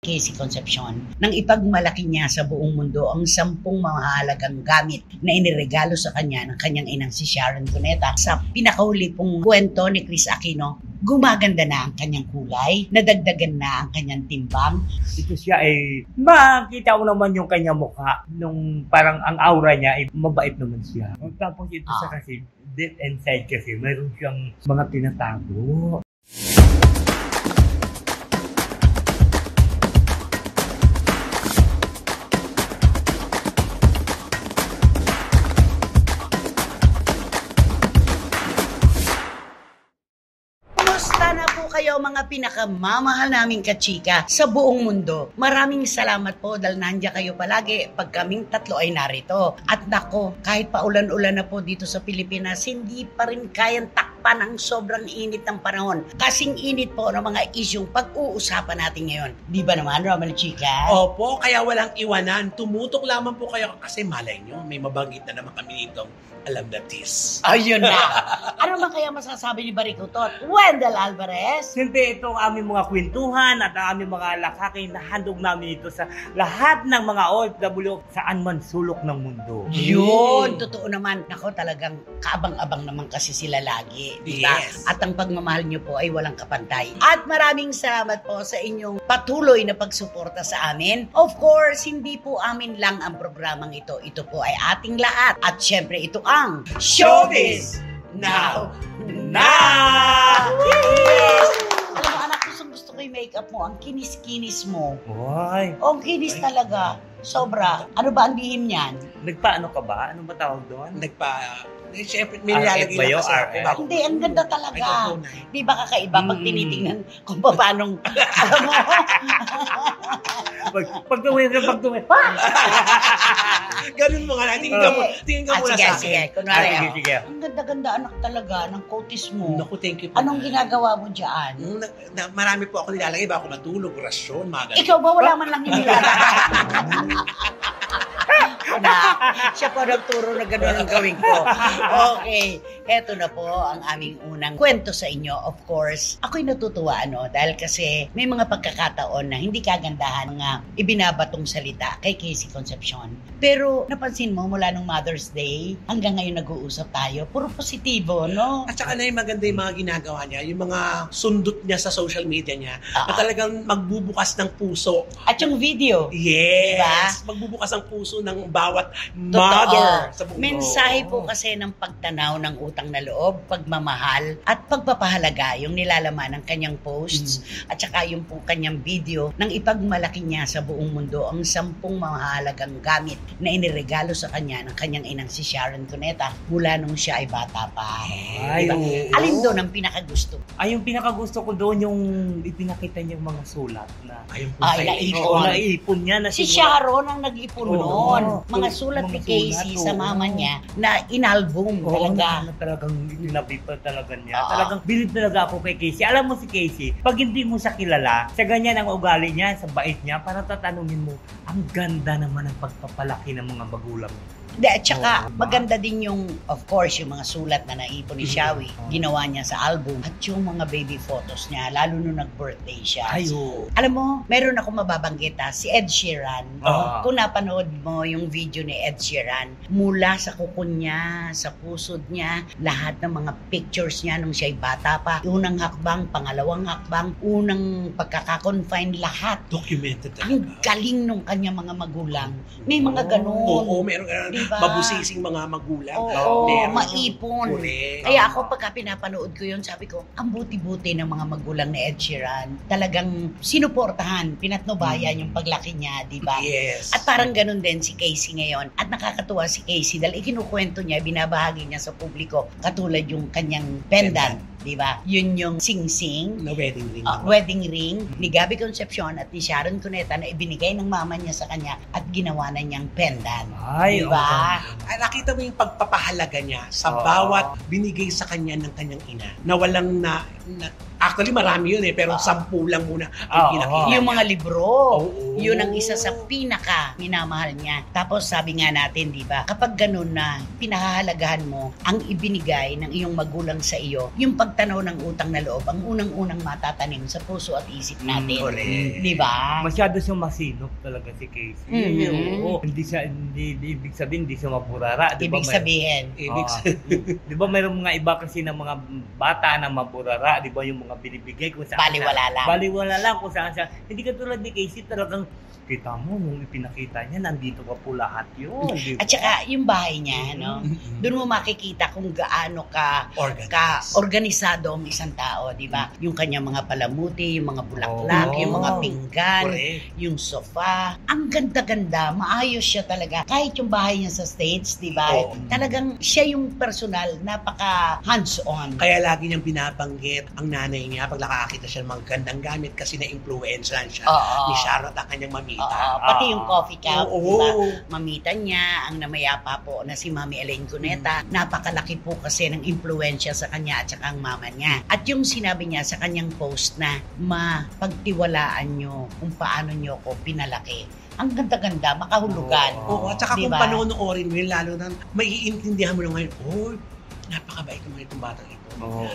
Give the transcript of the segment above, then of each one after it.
Casey Concepcion nang ipagmalaki niya sa buong mundo ang 10 mahalagang gamit na iniregalo sa kanya ng kanyang inang si Sharon Cuneta. Sa pinakahuli pong kwento ni Chris Aquino, gumaganda na ang kanyang kulay, nadagdagan na ang kanyang timbang. Ito siya ay makita mo naman yung kanyang mukha nung parang ang aura niya ay mabait naman siya. Tapos ito sa kasi deep inside kasi mayroon siyang mga tinatago. Kumusta na po kayo mga pinakamamahal naming kachika sa buong mundo? Maraming salamat po dahil nandiyan kayo palagi pag kaming tatlo ay narito. At nako, kahit pa ulan-ulan na po dito sa Pilipinas, hindi pa rin kayang takpan ang sobrang init ng panahon. Kasing init po ng mga isyong pag-uusapan natin ngayon. Di ba naman, Romel Chika? Opo, kaya walang iwanan. Tumutok lamang po kayo kasi malay nyo, may mabanggit na naman kami itong alam na tis. Ayun na. Ano man kaya masasabi ni Barikutot? Wendell Alvarez? Siyempre ito ang aming mga kwentuhan at ang aming mga lakhaking nahandog namin ito sa lahat ng mga OFW saan man sulok ng mundo. Yun, totoo naman. Nako, talagang kaabang-abang naman kasi sila lagi. Diba? Yes. At ang pagmamahal nyo po ay walang kapantay. At maraming salamat po sa inyong patuloy na pagsuporta sa amin. Of course, hindi po amin lang ang programang ito. Ito po ay ating lahat. At syempre, ito ang Showbiz Now! Yes! Alam mo, anak, gusto ko yung makeup mo. Ang kinis-kinis mo. Ay, Oh, ang kinis talaga. Sobra. Ano ba ang lihim niyan? nagpaano ka ba? Ano ba tawag doon? Siyempre, may nilalagay RF ba yun? na kasi ako. RF? Bago- Hindi, ang ganda I talaga. don't know na. Di ba kakaiba pag tinitingnan kung paano, alam mo? Pagtuwin. Ganun mo nga lang. Tingin ka muna Sige, sa sige. akin. Kunwari, Sige. ang ganda-ganda anak talaga ng kutis mo. Naku, thank you po. Anong ginagawa mo dyan? Marami po ako nilalagay bago matulog, rasyon, mga ganun. Ikaw ba wala man lang inilalagay? Na, siya po nagturo na gano'n ang gawin ko. Okay, eto na po ang aming unang kwento sa inyo. Of course, ako'y natutuwa dahil kasi may mga pagkakataon na hindi kagandahan nga ibinabatong salita kay Casey Concepcion. Pero napansin mo mula nung Mother's Day hanggang ngayon nag-uusap tayo, puro positibo, no? At saka na yung maganda yung mga ginagawa niya, yung mga sundot niya sa social media niya, na talagang magbubukas ng puso. At yung video, Yes! Diba? Magbubukas ang puso ng bawat totoo. mother sa buong Mensahe mundo. po kasi ng pagtanaw ng utang na loob, pagmamahal, at pagpapahalaga yung nilalaman ng kanyang posts at saka yung po kanyang video nang ipagmalaki niya sa buong mundo ang 10 mahalagang gamit na iniregalo sa kanya ng kanyang inang si Sharon Cuneta mula nung siya ay bata pa. Ay, Diba? oo. Alin doon ang pinakagusto? Ay, yung pinakagusto ko doon yung ipinakita niyang mga sulat na Ayun po. Ay, naipon. naipon niya na Si siguro- Sharon ang nag-ipon Oo. noon. Mga Mga sulat ni sulat, Casey sa oo. mama niya na inalbum Oo, talaga. na talagang tinabi pa talaga niya. Oo. Talagang bilib talaga ako kay Casey. Alam mo si Casey, pag hindi mo siya kilala, sa ganyan ang ugali niya, sa bait niya, para tatanungin mo, ang ganda naman ang pagpapalaki ng mga magulang niya. At saka, Oo, diba? maganda din yung, of course, yung mga sulat na naipon ni Shawi. Ginawa niya sa album. At yung mga baby photos niya, lalo nung nag-birthday siya. Ay, oo. Alam mo, meron ako mababanggit si Ed Sheeran. Oo. Kung napanood mo yung video ni Ed Sheeran, mula sa kukun niya, sa pusod niya, lahat ng mga pictures niya nung siya'y bata pa. Unang hakbang, pangalawang hakbang, unang pagkakakonfine, lahat. Documented Ang talaga. galing nung kanya mga magulang. May mga ganun. Oo, meron Diba? mabusising mga magulang. Oo, Meron. maipon. Correct. Kaya ako pagka pinapanood ko yun, sabi ko, ang buti-buti ng mga magulang ni Ed Sheeran. Talagang sinuportahan, pinatnubayan yung paglaki niya, di ba? Yes. At parang ganun din si Casey ngayon. At nakakatuwa si Casey dahil ikinukwento niya, binabahagi niya sa publiko, katulad yung kanyang pendant, di ba? Yun yung sing-sing, na wedding ring. wedding ring ni Gabby Concepcion at ni Sharon Cuneta na ibinigay ng mama niya sa kanya at ginawa na niyang pendant. Ay, Di ba? Ay, nakita mo yung pagpapahalaga niya sa Oo. bawat binigay sa kanya ng kanyang ina. Na walang actually marami yun pero 10 lang muna Oo. ang pinakita Yung niya. mga libro. Oo. Yun ang isa sa pinaka minamahal niya. Tapos sabi nga natin, di ba, kapag ganun na pinahahalagahan mo ang ibinigay ng iyong magulang sa iyo, yung pagtanaw ng utang na loob, ang unang-unang matatanim sa puso at isip natin. Correct. Di ba? Masyado siyang masinop talaga si Casey. Oo. Hindi ibig sabihin, hindi siya mapurara. Di ba, Ibig sabihin. Di ba mayroong mga iba kasi ng mga bata na mapurara, di ba yung mga binibigay kung saan Baliwala lang. Baliwala lang kung saan siya. Hindi katulad ni Casey, talagang kita mo, nung ipinakita niya, nandito pa po lahat yun. Diba? At saka yung bahay niya, no? Doon mo makikita kung gaano ka organisado ang isang tao, di ba? Yung kanyang mga palamuti, yung mga bulaklak, yung mga pinggan, yung sofa. Ang ganda-ganda, maayos siya talaga. Kahit yung bahay niya sa States, di ba? Talagang siya yung personal, napaka hands-on. Kaya lagi niyang binabanggit ang nanay niya pag nakakita siya ng mga gandang gamit kasi na-influencean siya ni Sharon at kanyang mamita. Pati yung coffee cup, diba? Mamita niya, ang namayapa po na si Mami Elaine Cuneta, napakalaki po kasi ng impluensya sa kanya at saka ang mama niya. At yung sinabi niya sa kanyang post na mapagtiwalaan nyo kung paano nyo ko pinalaki. Ang ganda-ganda, makahulugan. At saka diba? kung panonoorin mo yun, lalo na maiintindihan mo na ngayon, napakabait naman itong batang ito.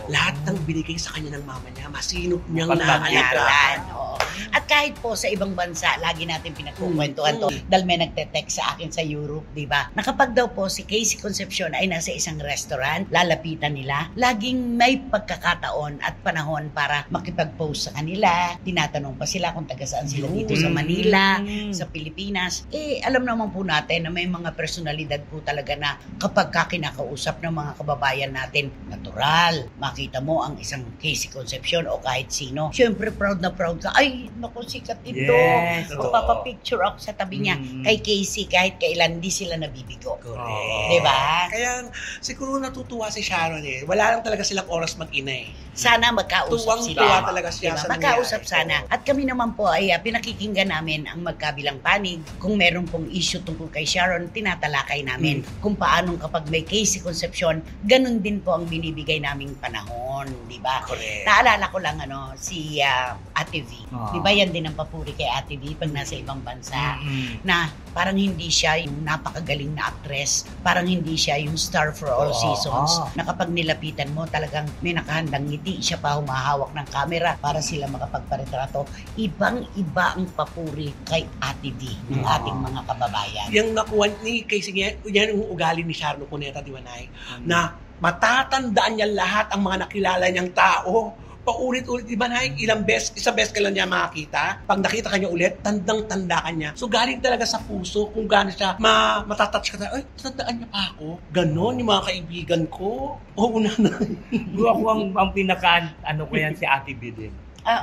Lahat ng binigay sa kanya ng mama niya, masinop niyang naalagaan. At kahit po sa ibang bansa, lagi natin pinagkukwentuhan to. Dahil may nagte-text sa akin sa Europe, di ba? Na kapag daw po si Casey Concepcion ay nasa isang restaurant, lalapitan nila, laging may pagkakataon at panahon para makipag-post sa kanila. Tinatanong pa sila kung taga saan sila dito sa Manila, sa Pilipinas. Alam naman po natin na may mga personalidad po talaga na kapag kinakausap ng mga kababayan natin, natural. Makita mo ang isang Casey Concepcion o kahit sino. Siyempre, proud na proud ka. Ay, naku, sikat ito. Yes, Papapicture ako sa tabi niya. Kay Casey, kahit kailan, di sila nabibigo. Correct. Diba? Kaya siguro natutuwa si Sharon eh. Wala lang talaga silang oras mag-ina eh. Sana magkausap sila. Tuwang-tuwa talaga siya sa magkausap nangyari. sana. At kami naman po ay pinakikinggan namin ang magkabilang panig. Kung meron pong issue tungkol kay Sharon, tinatalakay namin kung paano kapag may Casey Concepcion, ganun din po ang binibigay naming panahon, di ba? Correct. Naalala ko lang si Ate V. Di ba yan din ang papuri kay Ate V pag nasa ibang bansa? Na parang hindi siya yung napakagaling na actress. Parang hindi siya yung star for all seasons. Na kapag nilapitan mo, talagang may nakahandang ngiti. Siya pa humahawak ng camera para sila makapagparetrato. Ibang-iba ang papuri kay Ate V ng ating mga kababayan. Yung nakuha ni Casey, yan yung ugali ni Sharon Cuneta, di ba, Nay? Na matatandaan niya lahat ang mga nakilala niyang tao. Paulit-ulit, di ba, Nay? Isang beses ka lang niya makakita. Pag nakita ka niya ulit, tandang-tanda ka niya. So, galing talaga sa puso kung gaano siya matatouch ka tayo. Ay, tandaan niya pa ako. Ganon yung mga kaibigan ko. Oo na. Ako ang pinaka, ko yan, si Ate B din.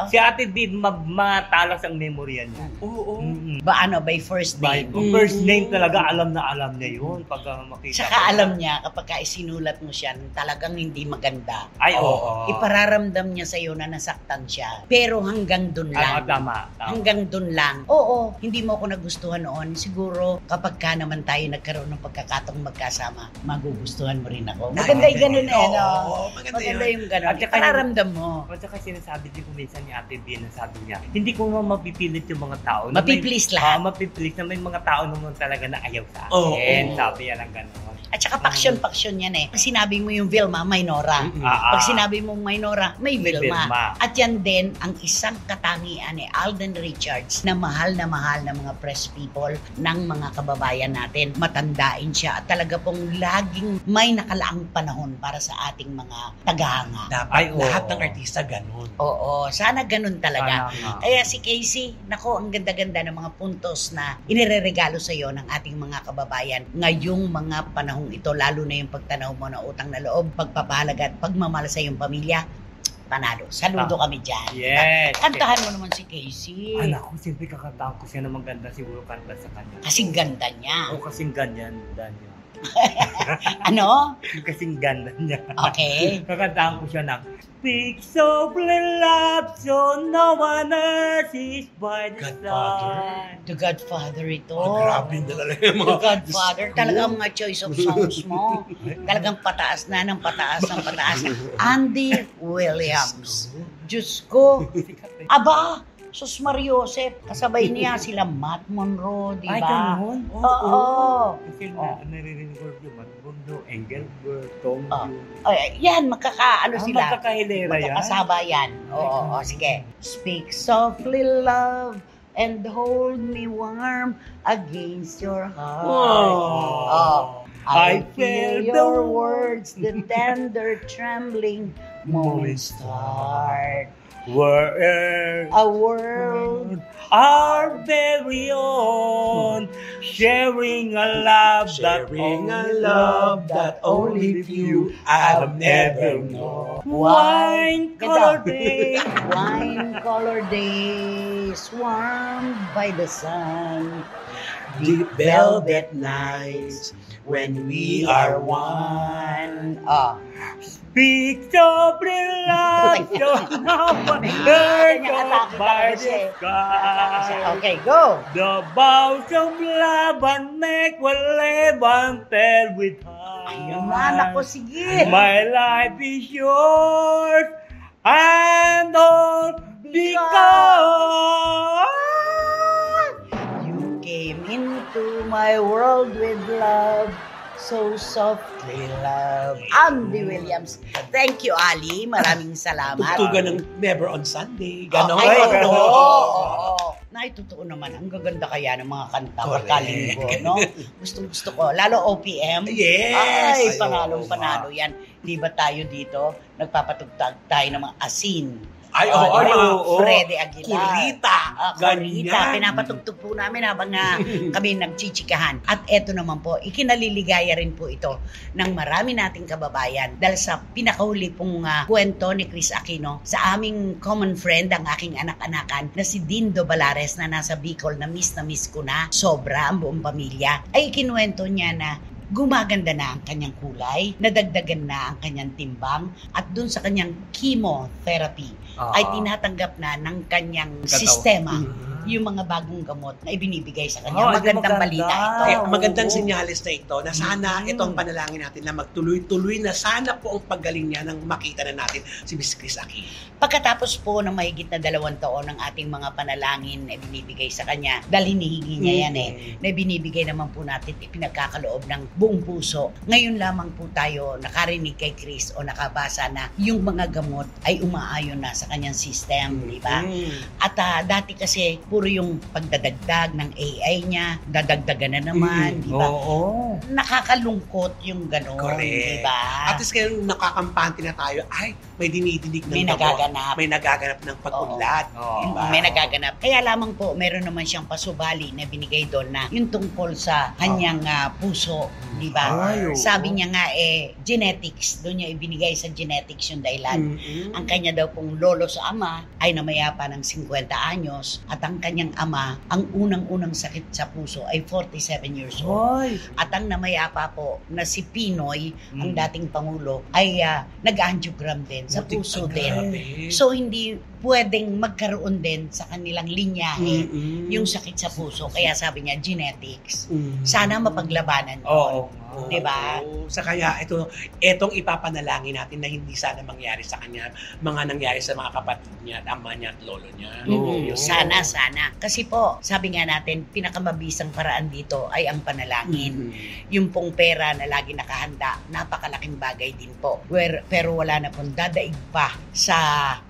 Si Ate B, matalas ang memorya niya. Oo. Ba by first name? By first name talaga, alam niya yun. Pag makita. Saka alam niya, kapag isinulat mo siya, talagang hindi maganda. Ay, oo. Ipararamdam niya sa'yo na nasaktan siya. Pero hanggang dun lang. Tama. Hanggang dun lang. Oo, hindi mo ako nagustuhan noon. Siguro, kapag ka naman tayo nagkaroon ng pagkakataong magkasama, magugustuhan mo rin ako. Maganda yung ganun eh, no? Maganda yung ganun. At saka ipararamdam mo. At saka sinasabi din ko minsan ni Ate B na sabi niya, hindi ko mapipilit yung mga tao. Mapiplease lahat. Mapiplease na may mga tao naman talaga na ayaw sa Oo. akin. Sabi yan ang gano'n. At saka paksyon yan eh. Pag sinabi mo yung Vilma, may Nora. Pag sinabi mong may Nora, may Vilma. At yan din ang isang katangian ni Alden Richards na mahal na mga press people ng mga kababayan natin. Matandain siya at talaga pong laging may nakalaang panahon para sa ating mga tagahanga. Dapat lahat ng artista ganun. Oo, sana ganun talaga. Kaya si Casey, nako, ang ganda-ganda ng mga puntos na inireregalo sa iyo ng ating mga kababayan ngayong mga panahong ito, lalo na yung pagtanaw mo na utang na loob, pagpapahalaga at pagmamahal sa iyong pamilya. Panalo. Saludo kami dyan. Yes. Kantahan mo naman si Casey. Anak ko, siyempre kakataan ko siya na maganda siguro kanta sa kanya. Kasing ganda niya. O kasing ganyan, Daniel. Ano? Kasing ganda niya. Okay. Kakataan ko siya ng Speaks of love, so no one else is by the side. The Godfather ito. Grabe talaga yung mga... The Godfather. Talagang mga choice of songs mo. Talagang pataas na ng pataas ng pataas. Andy Williams. Diyos ko. Aba, Sus Mariosep, kasabay niya sila Matt Monroe, di Ay, ba? ganun? Oo. Kasi Oh. naririnig ko yung Matt Monroe, Engelbert, Tom Oh. June. Ay, yan, sila. Magkakahilera yan? Magkakasaba yan. Oo, sige. Speak softly, love, and hold me warm against your heart. Oh. I feel your words, the tender trembling moments start. Where A world our very own, sharing a love that only few have never known. Wine-colored day. Wine-colored days, warmed by the sun. Deep velvet nights when we are one. Speak softly, love, your number, heard by the sky. Okay, go. The vows of love and make will live until with time. Ayun na, nako, sige. My life is yours and all because You came into my world with love, so softly love. Andy Williams. Thank you, Ali. Maraming salamat. Tugtugan ng Never on Sunday. Ganon. Ay, ganon. oo. Nay, totoo naman. Ang gaganda kaya ng mga kanta Correct. pagkalinggo, no? Gustong-gusto ko. Lalo OPM. Yes. Ay, Ay, panalong-panalo yan. Di ba tayo dito, nagpapatugtog tayo ng mga asin. Ay, Oh, oo, di ba? oo. Freddy Aguilar. Kurita. Kurita. Ganyan. Pinapatugtog po namin habang kami nagchichikahan. At eto naman po, ikinaliligaya rin po ito ng marami nating kababayan dahil sa pinakahuli pong kwento ni Chris Aquino sa aming common friend, ang aking anak-anakan na si Dindo Balares na nasa Bicol, na miss ko na sobra ang buong pamilya. Ay ikinuwento niya na gumaganda na ang kanyang kulay, nadagdagan na ang kanyang timbang, at dun sa kanyang chemotherapy ay tinatanggap na ng kanyang sistema yung mga bagong gamot na ibinibigay sa kanya. Magandang balita ito. Magandang sinyalis na ito na sana ito ang panalangin natin na magtuloy-tuloy na sana po ang paggaling niya nang makita na natin si Miss Chris Aquino. Pagkatapos po ng mahigit na 2 taon ng ating mga panalangin na binibigay sa kanya, dahil hinihingi niya yan na binibigay naman po natin, ipinagkakaloob ng buong puso. Ngayon lamang po tayo nakarinig kay Chris o nakabasa na yung mga gamot ay umaayon na sa kanyang system, di ba? At dati kasi puro yung pagdadagdag ng AI niya, dadagdagan na naman, di ba? Oo. Nakakalungkot yung gano'n, di Correct. ba? At least ngayon nakakampante na tayo, ay, may dinidinig ng May gamot. nagaganap. May nagaganap ng pag-unlad. Oo. Diba? May nagaganap. Kaya lamang po, meron naman siyang pasubali na binigay doon na yung tungkol sa kanyang puso, di ba? Ay, oo. Sabi niya nga genetics, doon niya ibinigay sa genetics yung dahilan. Ang kanya daw pong lolo sa ama ay namayapa ng 50 anyos at ang kanyang ama, ang unang-unang sakit sa puso ay 47 years old. Hoy. At ang namayapa po na si Pinoy, ang dating Pangulo, ay nag-angiogram din sa Butik puso agad. din. So hindi pwedeng magkaroon din sa kanilang linyahe yung sakit sa puso. Kaya sabi niya, genetics. Sana mapaglabanan yun. Oo. Diba? Sa kaya itong ipapanalangin natin na hindi sana mangyari sa kanya, mga nangyari sa mga kapatid niya, at ama niya at lolo niya. Mm-mm. Sana. Kasi po, sabi nga natin, pinakamabisang paraan dito ay ang panalangin. Yung pong pera na lagi nakahanda, napakalaking bagay din po. Pero wala na pong dadaig pa sa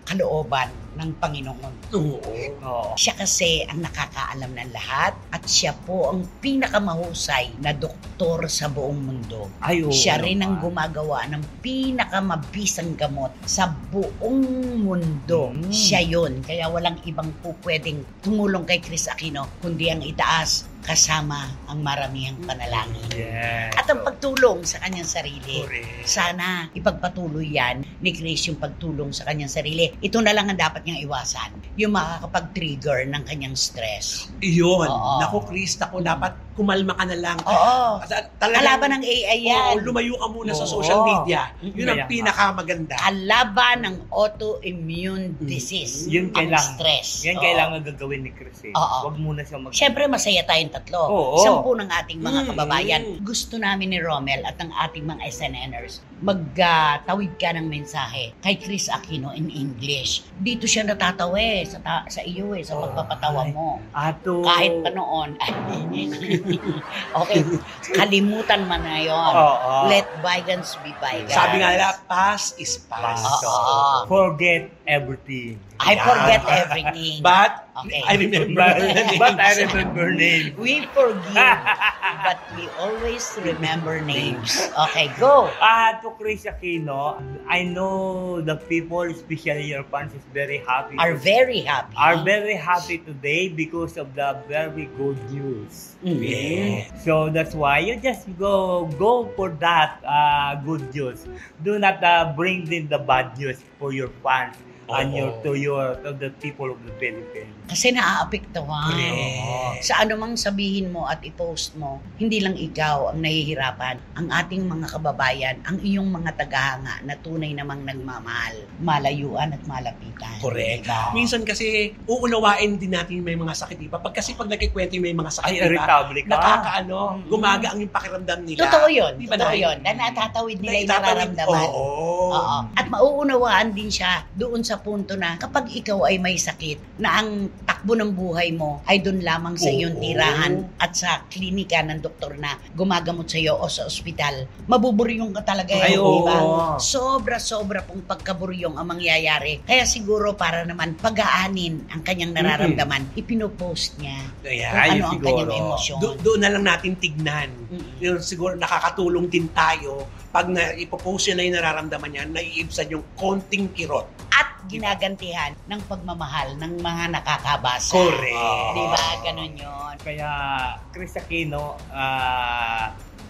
kalooban ng Panginoon. Oo. Siya kasi ang nakakaalam ng lahat at siya po ang pinakamahusay na doktor sa buong mundo. Ay, oo Siya rin ang naman. gumagawa ng pinakamabisang gamot sa buong mundo. Siya yun. Kaya walang ibang po pwedeng tumulong kay Chris Aquino kundi ang itaas kasama ang maramihang panalangin. Yes. At ang pagtulong sa kanyang sarili. Correct. Sana ipagpatuloy yan ni Chris yung pagtulong sa kanyang sarili. Ito na lang ang dapat niyang iwasan. Yung makakapag-trigger ng kanyang stress. Iyon. Oo. Naku, Chris, dapat kumalma ka na lang. Oo. Talagang, Kalaban ng AI yan. Oo, lumayo ka muna sa Oo. social media. Yun ang Kaya nga. pinakamaganda. Kalaban ng autoimmune disease. Yun ang kailangan. stress. Yan Oo. kailangan gagawin ni Chris. Oo. Huwag muna siya Siyempre masaya tayong tatlo. Oo. 10 ng ating mga Mm. kababayan. Gusto namin ni Romel at ng ating mga SNNers magtawid ka ng mensahe kay Chris Aquino in English. Dito siya siya natatawa sa iyo sa pagpapatawa mo. Ato. Kahit pa noon. Okay, kalimutan mo na yun. Let bygones be bygones. Sabi nga nila, past is past. Forget everything. I forget everything. But, Okay. I remember the names. But I remember names. We forgive, but we always remember names. Okay, go. To Chris Aquino, I know the people, especially your fans, is very happy. Are very happy. Are very happy today because of the very good news. Yeah. So that's why you just go for that good news. Do not bring in the bad news for your fans and to the people of the Philippines. Kasi naaapektuhan. Correct. Sa anumang sabihin mo at i-post mo, hindi lang ikaw ang nahihirapan, ang ating mga kababayan, ang iyong mga tagahanga na tunay namang nagmamahal, malayuan at malapitan. Correct. Diba? Minsan kasi, uunawain din natin may mga sakit, diba? Pag nagkikwento yung may mga sakit, Ay, irritable ka. gumagaang yung pakiramdam nila. Totoo yun. Diba, Totoo Nay? yun. Na natatawid nila yung Naitatawid. nararamdaman. Oo. At mauunawaan din siya doon sa punto na kapag ikaw ay may sakit, na ang takbo ng buhay mo ay doon lamang sa iyong tirahan at sa klinika ng doktor na gumagamot sa iyo o sa ospital, mabuburyong ka talaga Ay, yun, oo. diba? Sobra-sobra pong pagkaburyong ang mangyayari. Kaya siguro para naman pag-aanin ang kanyang nararamdaman, ipinopost niya kung ano ang kanyang emosyon. Doon na lang natin tignan. Yun, siguro nakakatulong din tayo pag ipopost niya na yung nararamdaman niya, naiibsan yung konting kirot. At ginagantihan ng pagmamahal ng mga nakakabasa. Correct. Diba? Ganon yun. Kaya, Chris Aquino,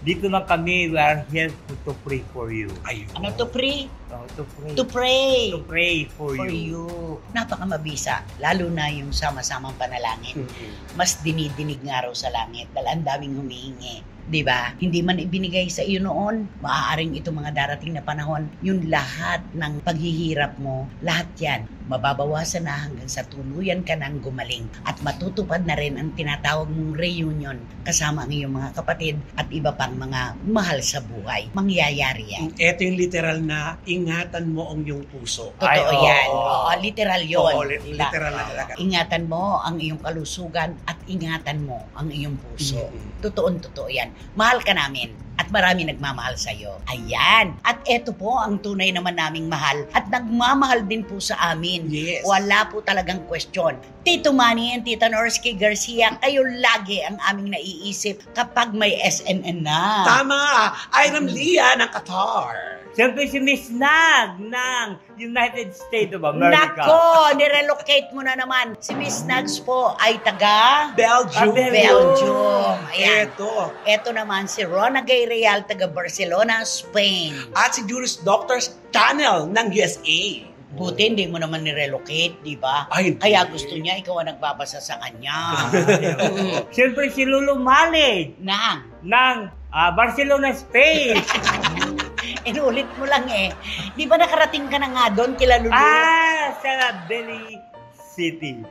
dito lang kami, we are here to pray for you. Ayun. Ano to pray? To pray. To pray. To pray for For you. you. Napakamabisa. Lalo na yung sama-samang panalangin. Mas dinidinig nga raw sa langit dahil ang daming humihingi. Diba? Hindi man ibinigay sa iyo noon, maaaring itong mga darating na panahon, yung lahat ng paghihirap mo, lahat yan, mababawasan na hanggang sa tuluyan ka nang gumaling at matutupad na rin ang tinatawag mong reunion kasama ang iyong mga kapatid at iba pang mga mahal sa buhay. Mangyayari yan. Ito yung literal na ingatan mo ang iyong puso. Totoo Ay, yan. oo. Oo, literal yun. Oo, Diba? literal na talaga. Ingatan mo ang iyong kalusugan at ingatan mo ang iyong puso. Totoo yan. Mahal ka namin at marami nagmamahal sa iyo. Ayan. At eto po ang tunay naman naming mahal at nagmamahal din po sa amin. Yes. Wala po talagang question. Tito Manny and Tita Norsky Garcia, kayo lagi ang aming naiisip kapag may SNN na. Tama! Iram Lia ng Qatar. Siyempre si Miss Nag ng United States of America. Nako, nirelocate mo na naman. Si Miss Nags po ay taga Belgium. Belgium. Ayan. Ito. Ito naman si Rona Gay Real, taga Barcelona, Spain. At si Juris Doctors Channel ng USA. Buti hindi mo naman nirelocate, di ba? Ay, hindi. Kaya gusto niya, ikaw ang nagbabasa sa kanya. Siyempre si Lulu Maled Nang, ng Barcelona, Spain. inulit mo lang eh. Di ba nakarating ka na nga doon kila Lulu? Sa Delhi City,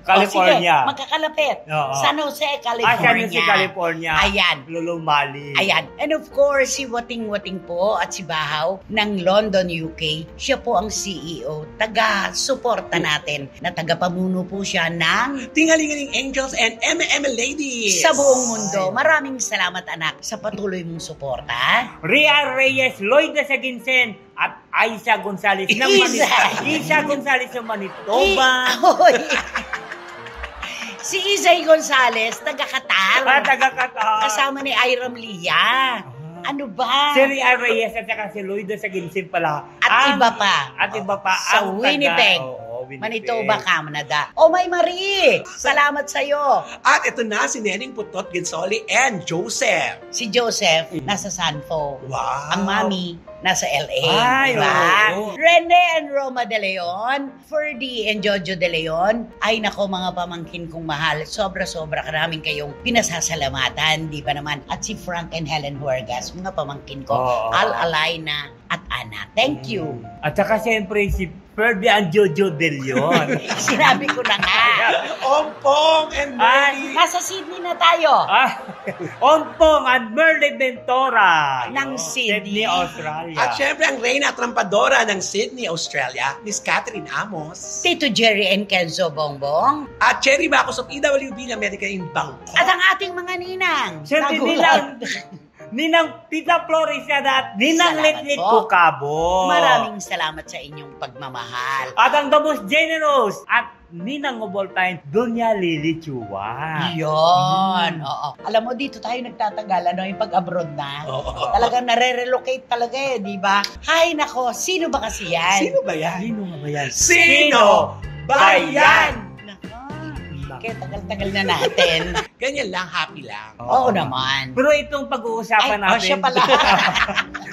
California. Sige, magkakalapit. Oo. San Jose, San California. Jose, California. Ayan. Lulu Maled. Ayan. And of course, si Wating-Wating po at si Bahaw ng London, UK. Siya po ang CEO. Taga-suporta natin na taga-pamuno po siya ng Tingalingaling Angels and M&M Ladies. sa buong mundo. Maraming salamat anak sa patuloy mong suporta. Ria Reyes, Lloyd de Saginsen, at Aisa Gonzalez ng Isa Gonzalez ng Manitoba. Oy. Si Isay Gonzalez, taga-Qatar. Taga-Qatar. Kasama ni Iram Lia. Ano ba? Si Ria Reyes at saka si Lloyd de Saginsen pala. At iba pa. At iba pa. Sa ang Winnipeg. Winnipeg. Manitoba, Canada. Oh, my Marie! Salamat sa'yo. At ito na si Neneng Putot Ginsoli and Joseph. Si Joseph, nasa Sanfo. Wow. Ang mami, nasa LA. Ay, diba? oo. Rene and Roma de Leon, Ferdy and Jojo de Leon. Ay nako mga pamangkin kong mahal. Sobra-sobra karaming kayong pinasasalamatan. Di ba naman? At si Frank and Helen Huergas, mga pamangkin ko. Oo. Al Alaina at Ana. Thank you. At saka siyempre si Ferdy and Jojo de Leon. Sinabi ko na nga. Ompong and Mary. Nasa Sydney na tayo. Ontong at Merle Ventura. Ng Sydney. Australia. At syempre, ang Reyna Trampadora ng Sydney, Australia, Miss Catherine Amos. Tito Jerry and Kenzo Bongbong. At Cherry Bacos of EWB na America in Bangkok. At ang ating mga ninang. Siyempre, Ninang Tita Florencia at Ninang Salamat Litlit po. Kukabo. Maraming salamat sa inyong pagmamahal. At ang the most generous at Ninang of all time, Dunya Lily Chua. Yun. Oo. Alam mo, dito tayo nagtatagal, ano, yung pag-abroad na. Oo. Talagang nare-relocate talaga eh, di ba? Hay nako, sino ba kasi yan? Sino ba yan? Sino nga ba yan? Sino ba yan? Nako. Kaya tagal-tagal na natin. Ganyan lang, happy lang. Oo naman. Pero itong pag-uusapan Ay, natin, siya pala.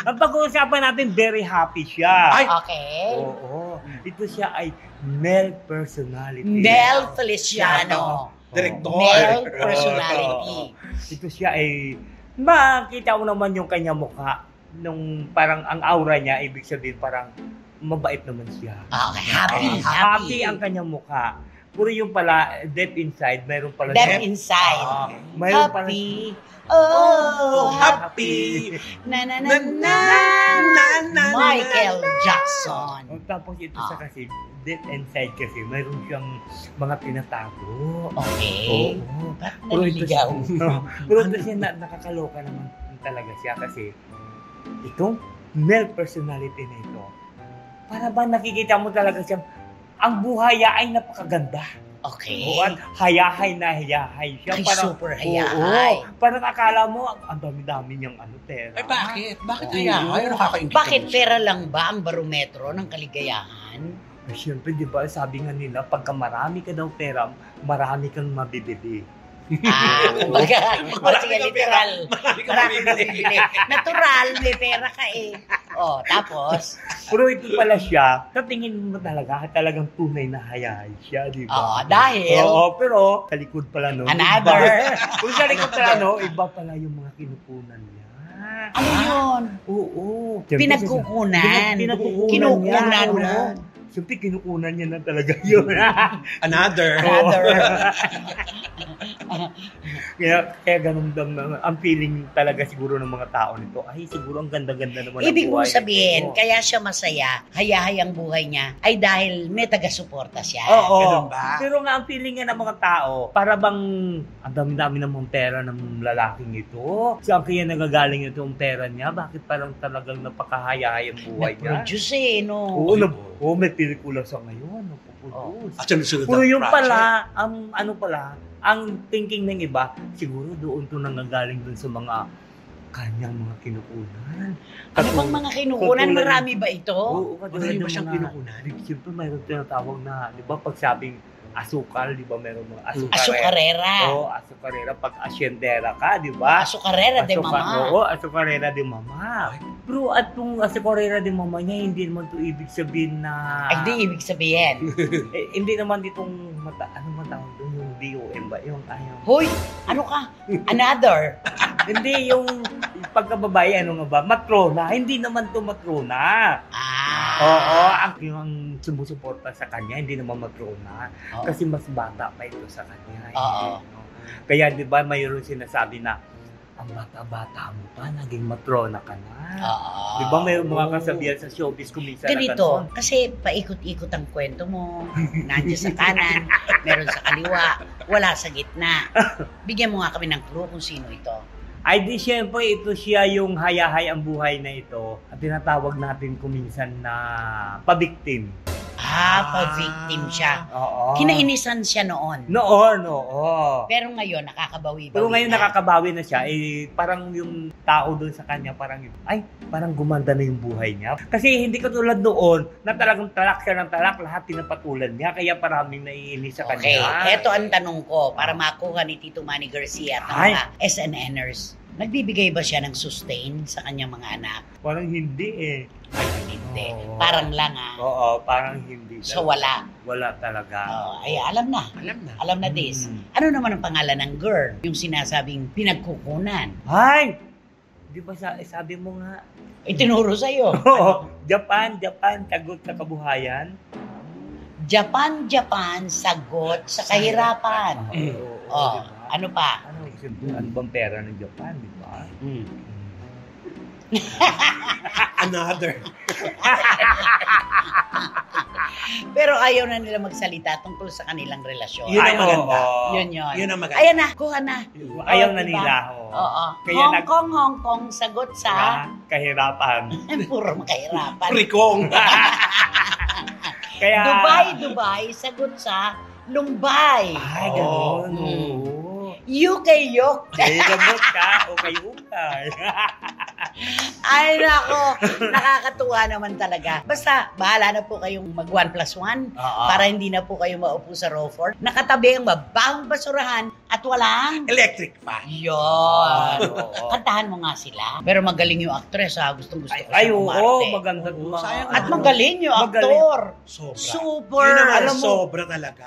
ang pag-uusapan natin, very happy siya. Ay, Okay. Oo. Ito siya ay male personality. Mel Feliciano. Direktor. Male personality. Ito siya ay, makita mo naman yung kanya mukha. Nung parang ang aura niya, ibig sabihin parang mabait naman siya. Okay, happy. Happy ang kanyang mukha. Puro yung pala, deep inside, mayroon pala Deep inside. mayroon pala Happy. Oh, happy. Na na na na. Michael Jackson. Tapos ito sa kasi, deep inside kasi, mayroon siyang mga tinatago. Okay. Oo. Bakit Pero ito siya, naliligaw? pero ito siya, nakakaloka naman talaga siya kasi itong male personality na ito, para ba nakikita mo talaga siyang ang buhay niya ay napakaganda. Okay. Oo, at hayahay na hayahay siya. Ay, Parang, super hayahay. Oo, parang akala mo, ang dami-dami niyang pera. Ay, bakit? Bakit Oo. kaya? Ay, nakakaingit. Bakit pera lang ba ang barometro ng kaligayahan? Eh, siyempre, di ba, sabi nga nila, pagka marami ka daw pera, marami kang mabibili. Kumbaga, sige, literal. Marami ka Marami ka mabibili. bibili. Natural, may pera ka eh. Oh, tapos, Pero ito pala siya, sa tingin mo talagang tunay na hayahay siya, di ba? dahil, Oo, pero sa likod pala no. Another. Kung sa likod pala no, iba pala yung mga kinukunan niya. ano yun? Oo. Pinagkukunan. Pinagkukunan Kinukunan niya. mo. Oo. Siyempre, kinukunan niya na talaga yun. Another. kaya ganun ang feeling talaga siguro ng mga tao nito. Ay, siguro ang ganda-ganda naman ang Ibig mong buhay sabihin, nito. kaya siya masaya, hayahay ang buhay niya, ay dahil may taga-suporta siya. Oo. Ganun ba? Pero nga ang feeling nga ng mga tao, para bang ang dami-dami ng mga pera ng lalaking ito. Saan kaya nagagaling ito ang pera niya? Bakit parang talagang napakahayahay ang buhay niya? Nag-produce eh, no? Oo, may pelikula sa ngayon. Napuproduce. At sunod-sunod Pero ang yung project. pala, ang thinking ng iba, siguro doon to nanggagaling dun sa mga kanyang mga kinukunan. Ano bang mga kinukunan? katulad- Marami ba ito? Oo, katulad Madami ba ng siyang mga- kinukunan? Siyempre, mayroon tinatawag na, di ba, pag sabing asukal, di ba, mayroon mga asukarera. Asukarera. Oo, asukarera. Pag asyendera ka, di ba? Asukarera de mama. Oo, asukarera de mama. Pero at kung asukarera de mama niya, hindi naman to ibig sabihin na... Ay, di ibig sabihin. hindi naman ditong, ano man tawag doon, yung DOM ba? Yung ayaw. Hoy, ano ka? Another. Hindi, yung pagkababae, ano nga ba? Matrona. Hindi naman to matrona. Oo, yung sumusuporta sa kanya, hindi naman matrona. Oo. Kasi mas bata pa ito sa kanya. Oo. No? Kaya di ba mayroon sinasabi na, ang bata-bata mo pa, naging matrona ka na. Oo. Di ba mayroon mga kasabihan sa showbiz kuminsan na Ganito, ganon? kasi paikot-ikot ang kwento mo. Nandiyan sa kanan, meron sa kaliwa, wala sa gitna. Bigyan mo nga kami ng clue kung sino ito. Ay di syempre ito siya yung hayahay ang buhay na ito at tinatawag natin kuminsan na pabiktim. Pa-victim siya. Oo. Kinainisan siya noon. Noon, oo. Pero ngayon, nakakabawi-bawi Pero ngayon na. nakakabawi na siya, parang yung tao doon sa kanya, parang gumanda na yung buhay niya. Kasi hindi katulad noon, na talagang talak siya ng talak, lahat pinapatulan niya, kaya maraming naiinis sa Okay, kanya. eto ang tanong ko para makuha ni Tito Manny Garcia at ang mga SNNers. Nagbibigay ba siya ng sustain sa kanyang mga anak? Parang hindi eh. Ay, hindi. Oo. Parang lang Oo, parang hindi. So wala. Wala talaga. Ay, alam na. Alam na. Alam na this. Mm. Ano naman ang pangalan ng girl? Yung sinasabing pinagkukunan. Ay! Di ba sabi mo nga, Itinuro sa'yo. oo, Japan, sagot sa kabuhayan. Japan, sagot sa kahirapan. Oo, Oh. diba? Ano pa? Ano bang pera ng Japan, di ba? Another. Pero ayaw na nila magsalita tungkol sa kanilang relasyon. Yun ang maganda. Yun. Yun ang maganda. Ayan na, kuha na. Ayaw na Diba? nila. Oo. Kaya Hong Kong, sagot sa... kahirapan. Puro makahirapan. Rikong. Kaya... Dubai, sagot sa Lumbay. Ay, gano'n. Oo. UK yok. Kaya gamot ka o kayo ukay. Ay nako, nakakatuwa naman talaga. Basta, bahala na po kayong mag 1+1 para hindi na po kayo maupo sa Rofor. Nakatabi ang mabahong basurahan at walang... Electric pa. Yun. Kantahan mo nga sila. Pero magaling yung actress ha. Gustong gusto ko Ay, siya oo, umarte. maganda. sayang At magaling yung actor. Sobra. Super. Yun naman, Alam mo, sobra talaga.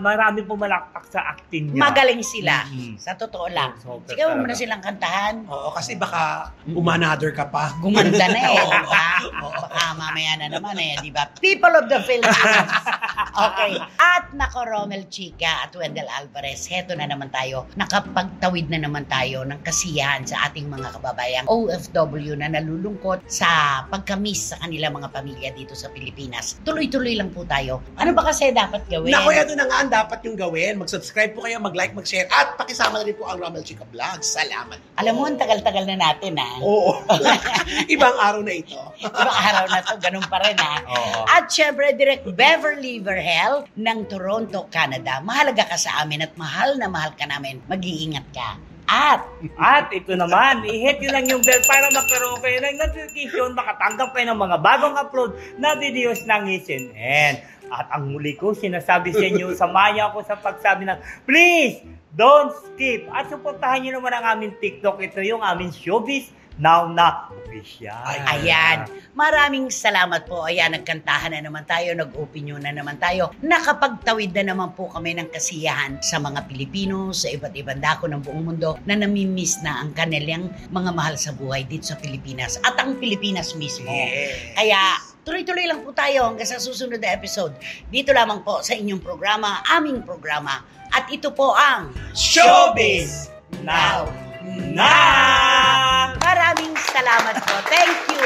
Marami pumalakpak sa acting niya. magaling sila. Mhm. Sa totoo lang. Sobra Sige, huwag mo na talaga. silang kantahan. Oo, kasi baka umanother ka pa. Gumanda na eh, di ba? Baka mamaya na naman eh, di ba? People of the Philippines. Okay. At nako, Romel Chica at Wendell Alvarez, heto na naman tayo. Nakapagtawid na naman tayo ng kasiyahan sa ating mga kababayang OFW na nalulungkot sa pagkamis sa kanilang mga pamilya dito sa Pilipinas. Tuloy-tuloy lang po tayo. Ano ba kasi dapat gawin? Naku, ito na nga ang dapat yung gawin. Mag-subscribe po kayo, mag-like, mag-share, at pakisama na rin po ang Romel Chica Vlogs. Salamat. Alam mo, ang tagal-tagal na natin ha. Oo. Ibang araw na ito. Ibang araw na to, ganun pa rin ha. Oo. At syempre, Direk Beverly Verhel ng Toronto, Canada. Mahalaga ka sa amin at mahal na mahal ka namin. Mag-iingat ka. At ito naman, i-hit nyo lang yung bell para magkaroon kayo ng notification, makatanggap kayo ng mga bagong upload na videos ng SNN. At ang muli ko, sinasabi sa inyo, samayan ako sa pagsabi ng, please, don't skip. At suportahan nyo naman ang aming TikTok. Ito yung aming Showbiz Now na Official. ayan, maraming salamat po. Ayan, nagkantahan na naman tayo, nag-opinion na naman tayo. Nakapagtawid na naman po kami ng kasiyahan sa mga Pilipino, sa iba't ibang dako ng buong mundo na namimiss na ang kanilang mga mahal sa buhay dito sa Pilipinas at ang Pilipinas mismo. Yes. Kaya, tuloy-tuloy lang po tayo hanggang sa susunod na episode. Dito lamang po sa inyong programa, aming programa. At ito po ang Showbiz Now na! Maraming salamat po. Thank you.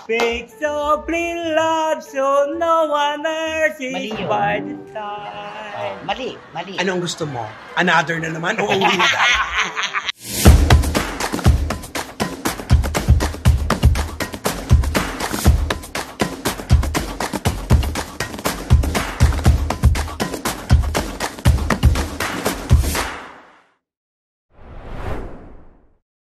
Speak softly, love, so no one else Mali is yun. by the side. Mali. Anong gusto mo? Another na naman? O uwi na?